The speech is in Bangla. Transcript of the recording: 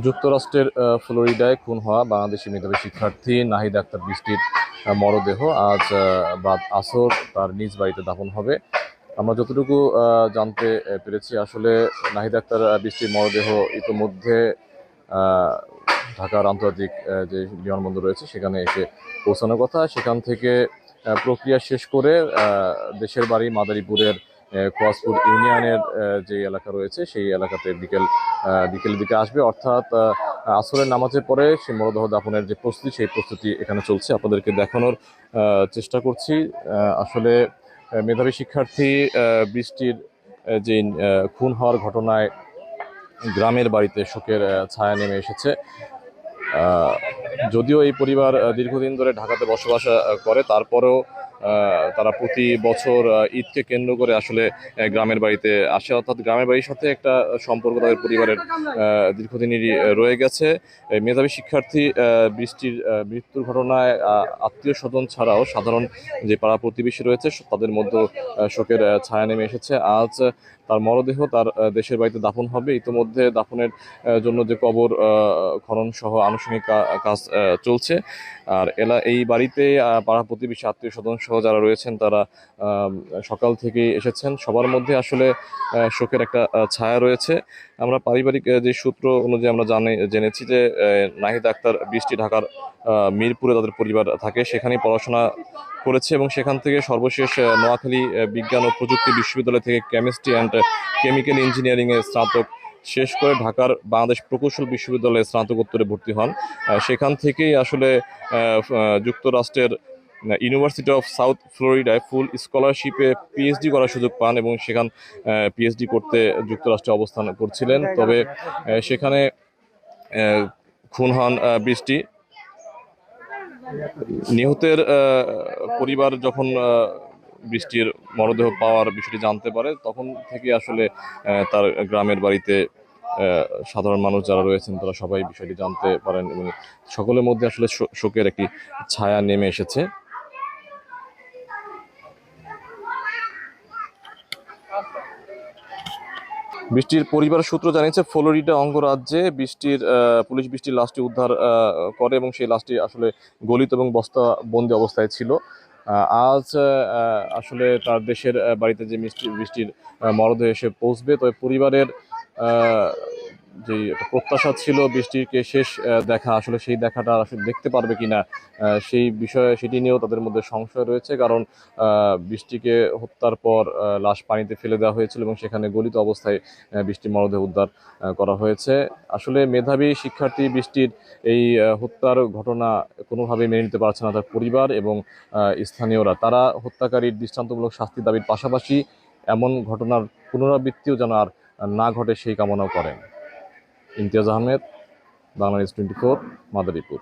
যুক্তরাষ্ট্রের ফ্লোরিডায় খুন হওয়া বাংলাদেশি মেধাবী শিক্ষার্থী নাহিদ আক্তার বৃষ্টির মরদেহ আজ বাদ আসর তার নিজ বাড়িতে দাফন হবে। আমরা যতটুকু জানতে পেরেছি, আসলে নাহিদ আক্তার বৃষ্টির মরদেহ ইতোমধ্যে ঢাকার আন্তর্জাতিক যে বিমানবন্দর রয়েছে সেখানে এসে পৌঁছানোর কথা। সেখান থেকে প্রক্রিয়া শেষ করে দেশের বাড়ি মাদারীপুরের কোয়াসপুর ইউনিয়নের যে এলাকা রয়েছে সেই এলাকাতে বিকেলের দিকে আসবে। অর্থাৎ আসরের নামাজের পরে সেই মরদেহ দাফনের যে প্রস্তুতি, সেই প্রস্তুতি এখানে চলছে। আপনাদেরকে দেখানোর চেষ্টা করছি। আসলে মেধাবী শিক্ষার্থী বৃষ্টির যে খুন হওয়ার ঘটনায় গ্রামের বাড়িতে শোকের ছায়া নেমে এসেছে। যদিও এই পরিবার দীর্ঘদিন ধরে ঢাকাতে বসবাস করে, তারপরেও তারা প্রতি বছর ঈদকে কেন্দ্র করে আসলে গ্রামের বাড়িতে আসে। অর্থাৎ গ্রামের বাড়ির সাথে একটা সম্পর্ক তাদের পরিবারের দীর্ঘদিনেরই রয়ে গেছে। মেধাবী শিক্ষার্থী বৃষ্টির মৃত্যুর ঘটনায় আত্মীয় স্বজন ছাড়াও সাধারণ যে পাড়া প্রতিবেশী রয়েছে তাদের মধ্যে শোকের ছায়া নেমে এসেছে। আজ তার মরদেহ তার দেশের বাড়িতে দাফন হবে। ইতিমধ্যে দাফনের জন্য যে কবর খনন সহ আনুষ্ঠানিক কাজ চলছে। আর এই বাড়িতে পাড়া প্রতিবেশী আত্মীয় স্বজন সহ যারা রয়েছেন তারা সকাল থেকে এসেছেন। সবার মধ্যে আসলে শোকের একটা ছায়া রয়েছে। আমরা পারিবারিক যে সূত্র অনুযায়ী আমরা জেনেছি যে নাহিদ আক্তার বৃষ্টি ঢাকার মিরপুরে তাদের পরিবার থাকে, সেখানেই পড়াশোনা করেছে এবং সেখান থেকে সর্বশেষ নোয়াখালী বিজ্ঞান ও প্রযুক্তি বিশ্ববিদ্যালয় থেকে কেমিস্ট্রি অ্যান্ড কেমিক্যাল ইঞ্জিনিয়ারিংয়ে স্নাতক শেষ করে ঢাকার বাংলাদেশ প্রকৌশল বিশ্ববিদ্যালয়ে স্নাতকোত্তরে ভর্তি হন। সেখান থেকেই আসলে যুক্তরাষ্ট্রের ইউনিভার্সিটি অফ সাউথ ফ্লোরিডায় ফুল স্কলারশিপে পিএইচডি করার সুযোগ পান এবং সেখান পিএইচডি করতে যুক্তরাষ্ট্রে অবস্থান করছিলেন। তবে সেখানে খুন হন বৃষ্টি। নিহতের পরিবার যখন বৃষ্টির মরদেহ পাওয়ার বিষয়টি জানতে পারে, তখন থেকে আসলে তার গ্রামের বাড়িতে সাধারণ মানুষ যারা রয়েছেন তারা সবাই বিষয়টি জানতে পারেন এবং সকলের মধ্যে আসলে শোকের একটি ছায়া নেমে এসেছে। বৃষ্টির পরিবার সূত্র জানিয়েছে, ফ্লোরিডা অঙ্গরাজ্যে পুলিশ বৃষ্টির লাশটি উদ্ধার করে এবং সেই লাশটি আসলে গলিত এবং বস্তাবন্দি অবস্থায় ছিল। আজ আসলে তার দেশের বাড়িতে যে বৃষ্টির মরদেহ এসে পৌঁছবে। তবে পরিবারের যে একটা প্রত্যাশা ছিল বৃষ্টিকে শেষ দেখা, আসলে সেই দেখাটা আসলে দেখতে পারবে কিনা সেই বিষয়ে সেটি নিয়েও তাদের মধ্যে সংশয় রয়েছে। কারণ বৃষ্টিকে হত্যার পর লাশ পানিতে ফেলে দেওয়া হয়েছিল এবং সেখানে গলিত অবস্থায় বৃষ্টির মরদেহ উদ্ধার করা হয়েছে। আসলে মেধাবী শিক্ষার্থী বৃষ্টির এই হত্যার ঘটনা কোনোভাবেই মেনে নিতে পারছে না তার পরিবার এবং স্থানীয়রা। তারা হত্যাকারীর দৃষ্টান্তমূলক শাস্তি দাবির পাশাপাশি এমন ঘটনার পুনরাবৃত্তিও যেন আর না ঘটে সেই কামনাও করেন। ইমতিয়াজ আহমেদ, বাংলানিউজ 24, মাদারীপুর।